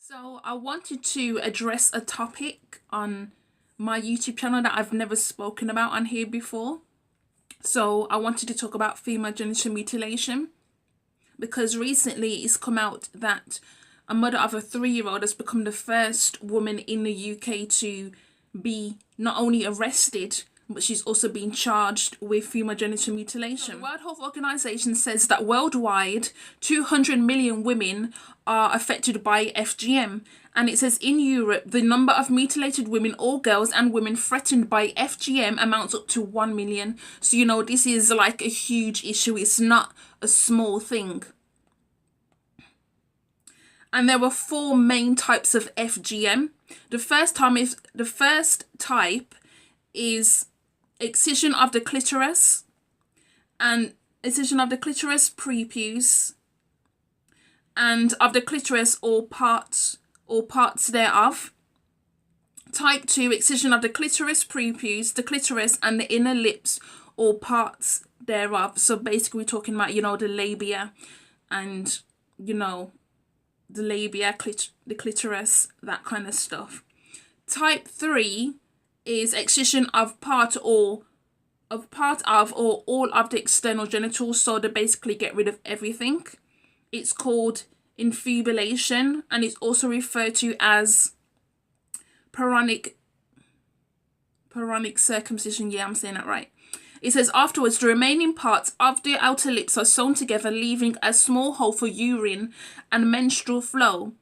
So I wanted to address a topic on my YouTube channel that I've never spoken about on here before. So I wanted to talk about female genital mutilation because recently it's come out that a mother of a 3-year-old has become the first woman in the UK to be not only arrested, but she's also been charged with female genital mutilation. The World Health Organization says that worldwide, 200 million women are affected by FGM. And it says in Europe, the number of mutilated women or girls and women threatened by FGM amounts up to 1 million. So, this is like a huge issue. It's not a small thing. And there were 4 main types of FGM. The first type is excision of the clitoris and excision of the clitoris prepuce and of the clitoris or parts thereof. Type 2, excision of the clitoris prepuce, the clitoris and the inner lips or parts thereof. So basically we're talking about, the labia and, the labia, the clitoris, that kind of stuff. Type 3 is excision of part of or all of the external genitals, so they basically get rid of everything. It's called infibulation, and it's also referred to as pharaonic circumcision. Yeah, I'm saying that right. It says afterwards, the remaining parts of the outer lips are sewn together, leaving a small hole for urine and menstrual flow.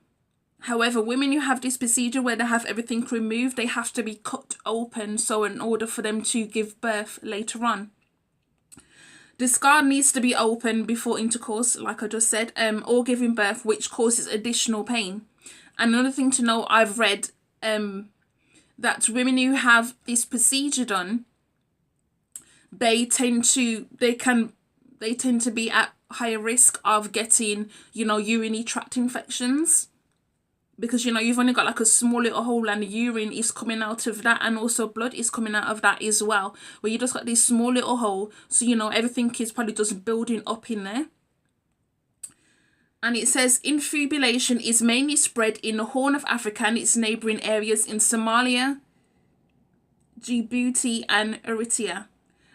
However, women who have this procedure where they have everything removed, they have to be cut open, so in order for them to give birth later on. The scar needs to be open before intercourse, like I just said, or giving birth, which causes additional pain. And another thing to know, I've read that women who have this procedure done, they tend to be at higher risk of getting, urinary tract infections. Because, you've only got like a small little hole and the urine is coming out of that, and also blood is coming out of that as well. Where you just got this small little hole, so, everything is probably just building up in there. And it says infibulation is mainly spread in the Horn of Africa and its neighbouring areas in Somalia, Djibouti and Eritrea,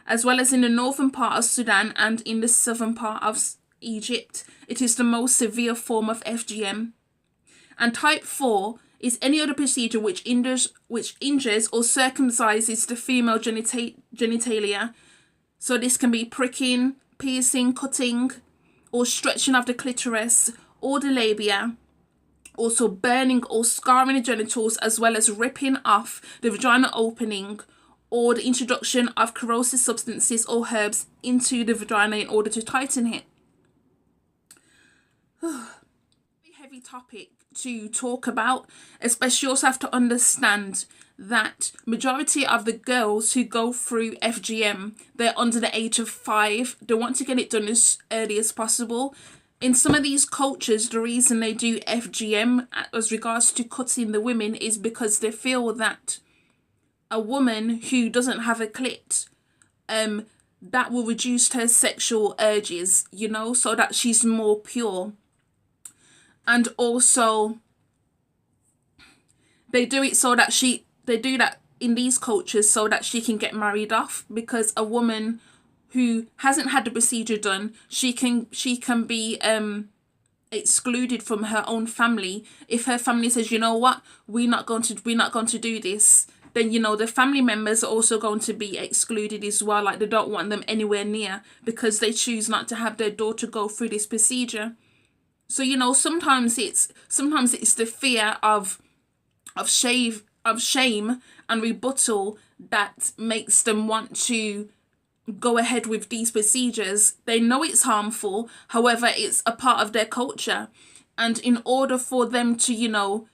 as well as in the northern part of Sudan and in the southern part of Egypt. It is the most severe form of FGM. And type 4 is any other procedure which injures or circumcises the female genitalia. So this can be pricking, piercing, cutting, or stretching of the clitoris or the labia. Also burning or scarring the genitals, as well as ripping off the vagina opening, or the introduction of corrosive substances or herbs into the vagina in order to tighten it. Heavy topic to talk about, especially. You also have to understand that majority of the girls who go through FGM, they're under the age of 5. They want to get it done as early as possible. In some of these cultures, the reason they do FGM as regards to cutting the women is because they feel that a woman who doesn't have a clit, that will reduce her sexual urges, so that she's more pure. And also, they do that in these cultures so that she can get married off, because a woman who hasn't had the procedure done, she can be excluded from her own family. If her family says, you know what, we're not going to do this, then the family members are also going to be excluded as well. Like, they don't want them anywhere near, because they choose not to have their daughter go through this procedure. So, sometimes it's the fear of shame and rebuttal that makes them want to go ahead with these procedures. They know it's harmful, however, it's a part of their culture. And in order for them to,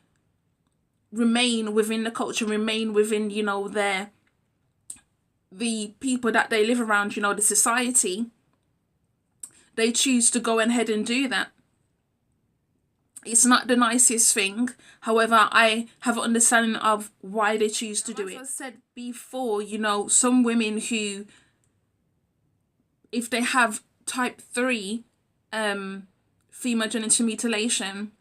remain within the culture, remain within, the people that they live around, the society, they choose to go ahead and do that. It's not the nicest thing. However, I have an understanding of why they choose to do it. As I said before, some women who, if they have type 3 female genital mutilation,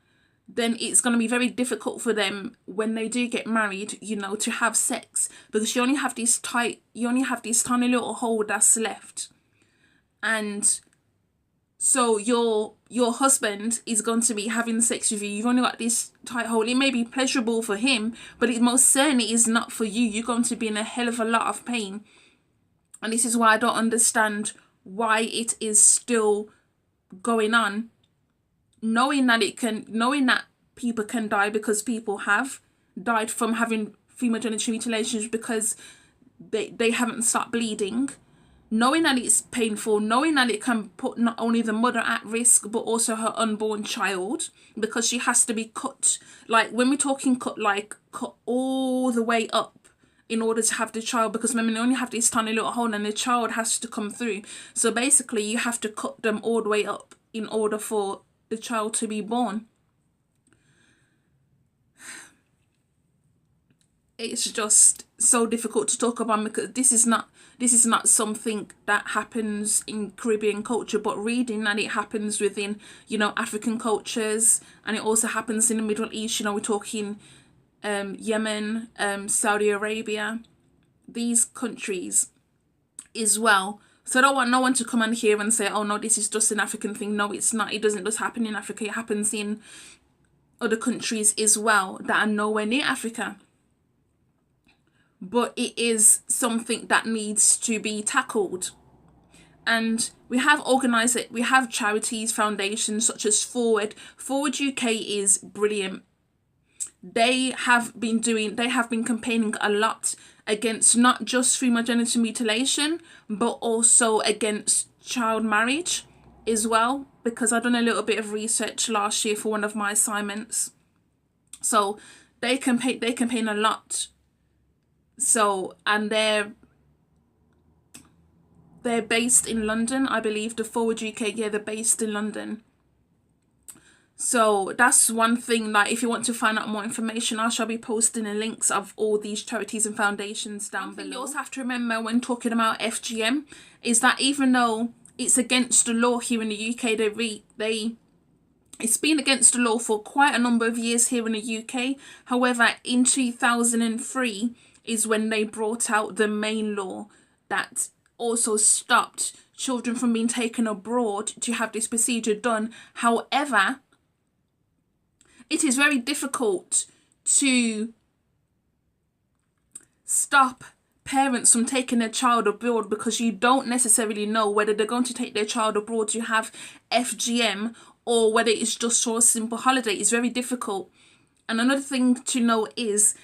then it's going to be very difficult for them when they do get married, you know, to have sex, because you only have this tiny little hole that's left. And so your husband is going to be having sex with you. You've only got this tight hole. It may be pleasurable for him, but it most certainly is not for you. You're going to be in a hell of a lot of pain. And this is why I don't understand why it is still going on, knowing that people can die, because people have died from having female genital mutilations because they haven't stopped bleeding, knowing that it's painful, knowing that it can put not only the mother at risk but also her unborn child, because she has to be cut. Like, when we're talking cut all the way up in order to have the child, because women only have this tiny little hole and the child has to come through. So basically you have to cut them all the way up in order for the child to be born. It's just so difficult to talk about, because this is not something that happens in Caribbean culture, but reading that it happens within, you know, African cultures, and it also happens in the Middle East. You know, we're talking Yemen, Saudi Arabia, these countries as well. So I don't want no one to come on here and say, oh no, this is just an African thing. No, it's not. It doesn't just happen in Africa. It happens in other countries as well that are nowhere near Africa. But it is something that needs to be tackled. And we have we have charities, foundations such as Forward. Forward UK is brilliant. They have been campaigning a lot against not just female genital mutilation, but also against child marriage as well, because I've done a little bit of research last year for one of my assignments. So they campaign a lot. So, and they're based in London, I believe. The Forward UK, yeah, they're based in London. So that's one thing that if you want to find out more information, I shall be posting the links of all these charities and foundations down below. You also have to remember when talking about FGM is that even though it's against the law here in the UK, it's been against the law for quite a number of years here in the UK. However, in 2003 is when they brought out the main law that also stopped children from being taken abroad to have this procedure done. However, it is very difficult to stop parents from taking their child abroad, because you don't necessarily know whether they're going to take their child abroad to have FGM or whether it's just for a simple holiday. It's very difficult. And another thing to know is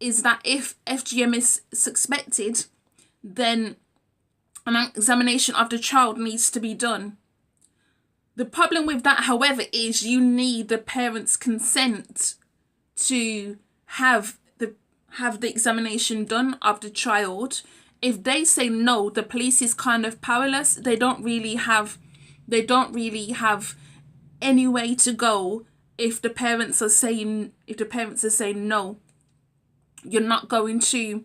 that if FGM is suspected, then an examination of the child needs to be done. The problem with that, however, is you need the parents' consent to have the examination done of the child. If they say no, the police is kind of powerless. They don't really have any way to go if the parents are saying no. You are not going to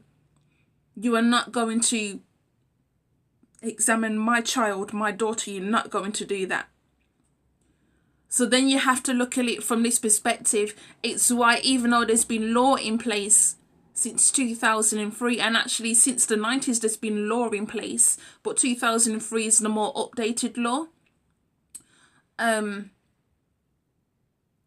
examine my child, my daughter. You're not going to do that. So then you have to look at it from this perspective. It's why, even though there's been law in place since 2003, and actually since the 90s there's been law in place, but 2003 is the more updated law.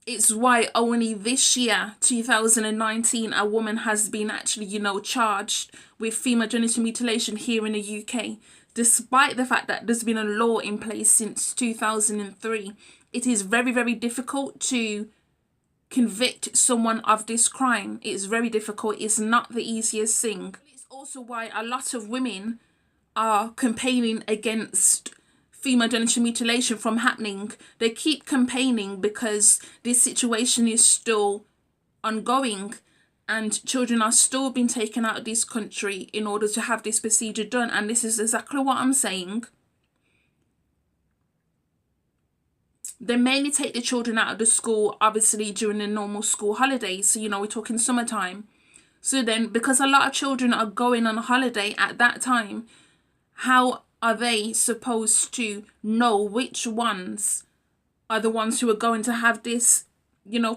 It's why only this year, 2019, a woman has been actually, charged with female genital mutilation here in the UK, despite the fact that there's been a law in place since 2003. It is very, very difficult to convict someone of this crime. It's very difficult. It's not the easiest thing. It's also why a lot of women are campaigning against female genital mutilation from happening. They keep campaigning because this situation is still ongoing and children are still being taken out of this country in order to have this procedure done. And this is exactly what I'm saying. They mainly take the children out of the school, obviously, during the normal school holidays. So, we're talking summertime. So then, because a lot of children are going on a holiday at that time, how are they supposed to know which ones are the ones who are going to have this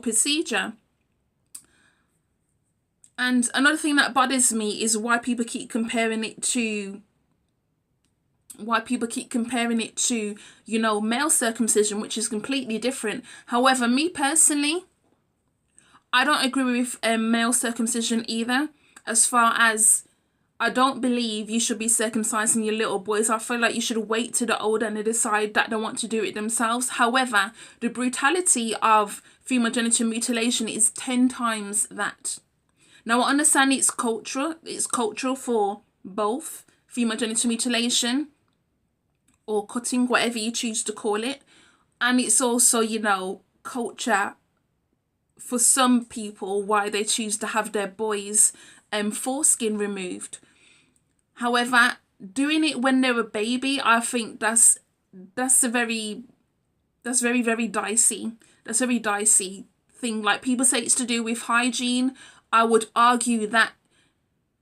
procedure. And another thing that bothers me is why people keep comparing it to male circumcision, which is completely different. However, me personally, I don't agree with male circumcision either. As far as, I don't believe you should be circumcising your little boys. I feel like you should wait till they're older and they decide that they want to do it themselves. However, the brutality of female genital mutilation is 10 times that. Now, I understand it's cultural. It's cultural for both female genital mutilation or cutting, whatever you choose to call it. And it's also, culture for some people why they choose to have their boys' foreskin removed. However, doing it when they're a baby, I think that's very, very dicey. That's a very dicey thing. Like, people say it's to do with hygiene. I would argue that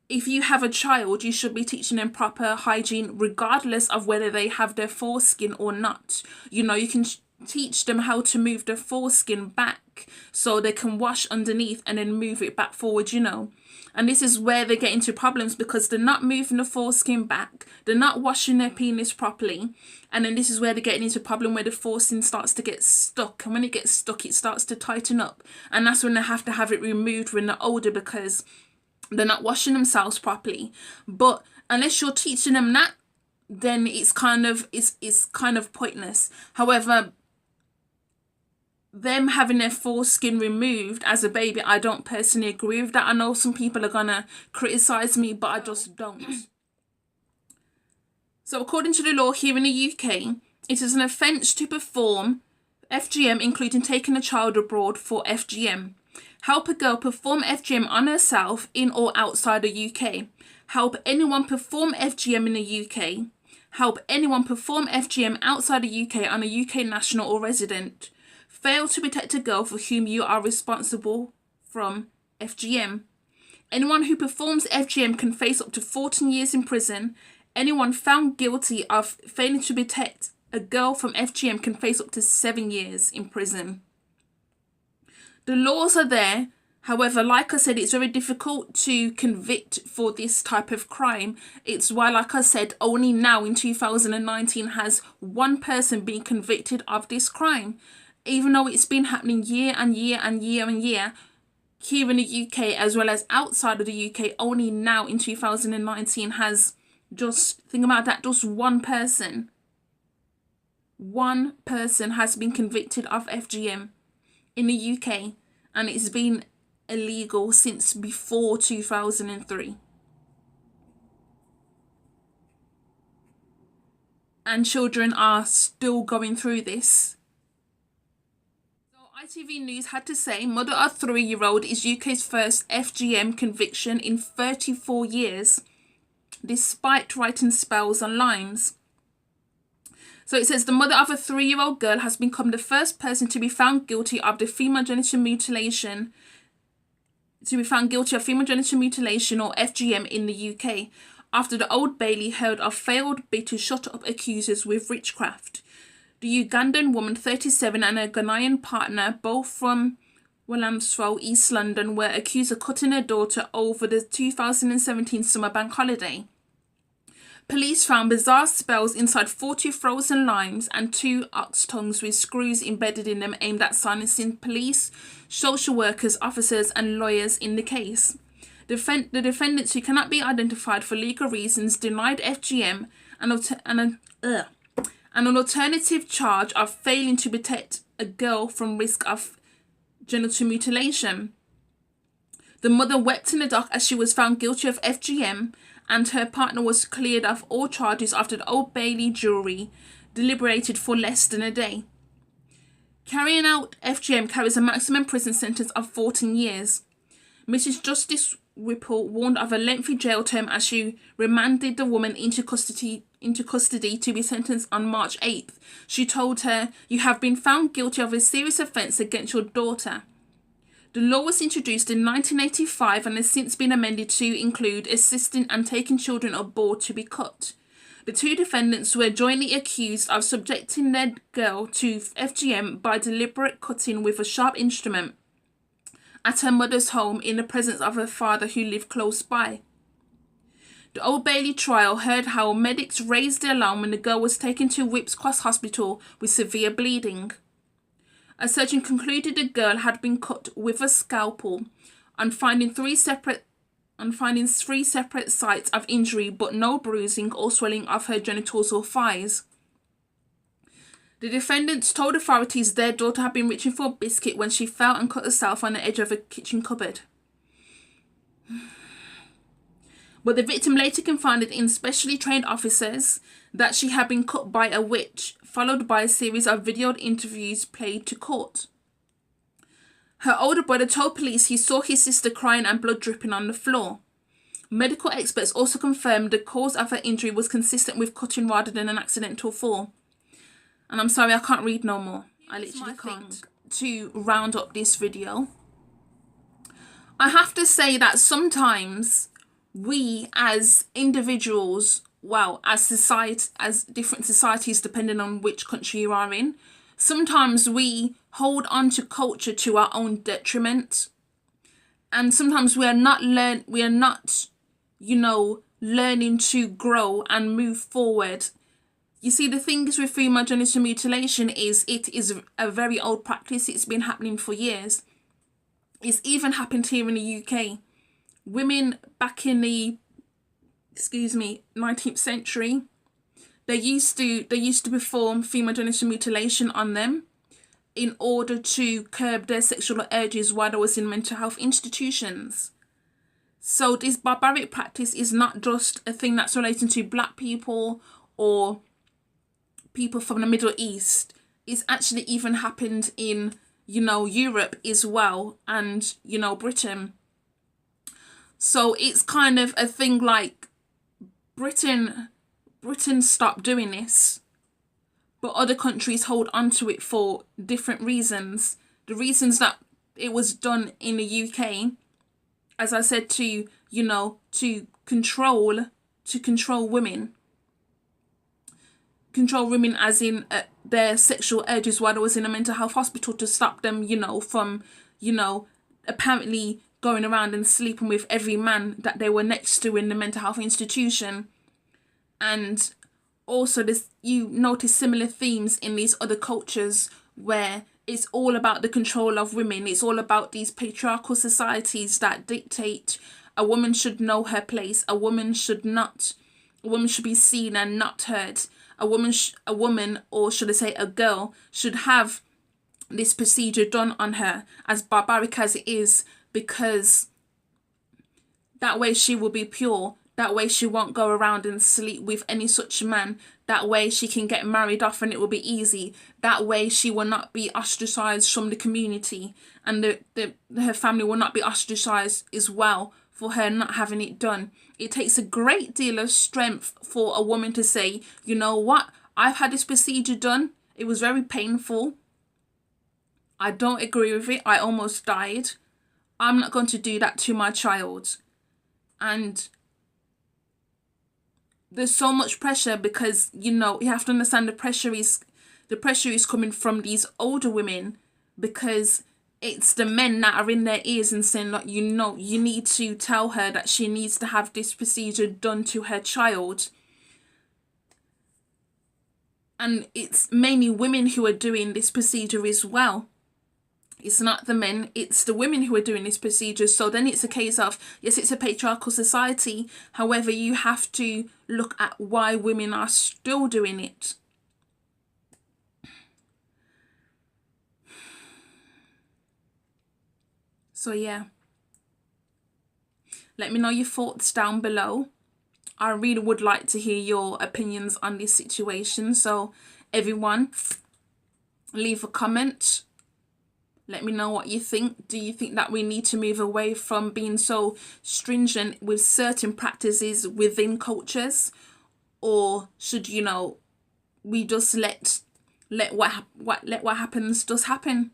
if you have a child, you should be teaching them proper hygiene regardless of whether they have their foreskin or not. You can teach them how to move their foreskin back so they can wash underneath and then move it back forward, And this is where they get into problems because they're not moving the foreskin back. They're not washing their penis properly. And then this is where they're getting into a problem where the foreskin starts to get stuck. And when it gets stuck, it starts to tighten up. And that's when they have to have it removed when they're older because they're not washing themselves properly. But unless you're teaching them that, then it's kind of pointless. However, them having their foreskin removed as a baby, I don't personally agree with that. I know some people are gonna criticize me, but I just don't. So according to the law here in the UK, it is an offence to perform FGM, including taking a child abroad for FGM. Help a girl perform FGM on herself in or outside the UK. Help anyone perform FGM in the UK. Help anyone perform FGM outside the UK on a UK national or resident. Fail to protect a girl for whom you are responsible from FGM. Anyone who performs FGM can face up to 14 years in prison. Anyone found guilty of failing to protect a girl from FGM can face up to 7 years in prison. The laws are there. However, like I said, it's very difficult to convict for this type of crime. It's why, like I said, only now in 2019 has one person been convicted of this crime. Even though it's been happening year and year and year and year here in the UK as well as outside of the UK, only now in 2019 has just, think about that, just one person has been convicted of FGM in the UK, and it's been illegal since before 2003. And children are still going through this. ITV News had to say, mother of 3-year-old is UK's first FGM conviction in 34 years, despite writing spells on lines. So it says the mother of a 3-year-old girl has become the first person to be found guilty of the female genital mutilation, or FGM in the UK, after the Old Bailey heard of failed bid to shut up accusers with witchcraft. The Ugandan woman, 37, and her Ghanaian partner, both from Williamswell, East London, were accused of cutting her daughter over the 2017 summer bank holiday. Police found bizarre spells inside 40 frozen limes and 2 ox tongues with screws embedded in them aimed at silencing police, social workers, officers and lawyers in the case. The defendants, who cannot be identified for legal reasons, denied FGM and an alternative charge of failing to protect a girl from risk of genital mutilation. The mother wept in the dock as she was found guilty of FGM, and her partner was cleared of all charges after the Old Bailey jury deliberated for less than a day. Carrying out FGM carries a maximum prison sentence of 14 years. Mrs. Justice Whipple warned of a lengthy jail term as she remanded the woman into custody to be sentenced on March 8th. She told her, "You have been found guilty of a serious offence against your daughter." The law was introduced in 1985 and has since been amended to include assisting and taking children aboard to be cut. The two defendants were jointly accused of subjecting their girl to FGM by deliberate cutting with a sharp instrument at her mother's home in the presence of her father, who lived close by. The Old Bailey trial heard how medics raised the alarm when the girl was taken to Whipps Cross Hospital with severe bleeding. A surgeon concluded the girl had been cut with a scalpel and finding three separate sites of injury, but no bruising or swelling of her genitals or thighs. The defendants told authorities their daughter had been reaching for a biscuit when she fell and cut herself on the edge of a kitchen cupboard. But the victim later confided in specially trained officers that she had been cut by a witch, followed by a series of videoed interviews played to court. Her older brother told police he saw his sister crying and blood dripping on the floor. Medical experts also confirmed the cause of her injury was consistent with cutting rather than an accidental fall. And I'm sorry, I can't read no more. I literally can't. To round up this video, I have to say that sometimes we as individuals, well, as society, as different societies, depending on which country you are in, sometimes we hold on to culture to our own detriment. And sometimes we are not, learning to grow and move forward. You see, the thing is with female genital mutilation is it is a very old practice. It's been happening for years. It's even happened here in the UK. Women back in the 19th century, they used to perform female genital mutilation on them in order to curb their sexual urges while they was in mental health institutions. So this barbaric practice is not just a thing that's relating to black people or people from the Middle East. It's actually even happened in, Europe as well, and, Britain. So it's kind of a thing like Britain stopped doing this, but other countries hold on to it for different reasons. The reasons that it was done in the UK, as I said, to control women. Control women as in their sexual urges while they was in a mental health hospital, to stop them, from, apparently going around and sleeping with every man that they were next to in the mental health institution. And also you notice similar themes in these other cultures where it's all about the control of women. It's all about these patriarchal societies that dictate a woman should know her place. A woman should be seen and not heard. A woman, or should I say a girl, should have this procedure done on her, as barbaric as it is, because that way she will be pure. That way she won't go around and sleep with any such man. That way she can get married off and it will be easy. That way she will not be ostracized from the community, and her family will not be ostracized as well for her not having it done. It takes a great deal of strength for a woman to say, you know what, I've had this procedure done. It was very painful. I don't agree with it. I almost died. I'm not going to do that to my child. And there's so much pressure because, you have to understand the pressure is coming from these older women, because it's the men that are in their ears and saying, like, you need to tell her that she needs to have this procedure done to her child. And it's mainly women who are doing this procedure as well. It's not the men, it's the women who are doing this procedure. So then it's a case of, yes, it's a patriarchal society. However, you have to look at why women are still doing it. So yeah, let me know your thoughts down below. I really would like to hear your opinions on this situation. So everyone, leave a comment. Let me know what you think. Do you think that we need to move away from being so stringent with certain practices within cultures? Or should, we just let what happens just happen?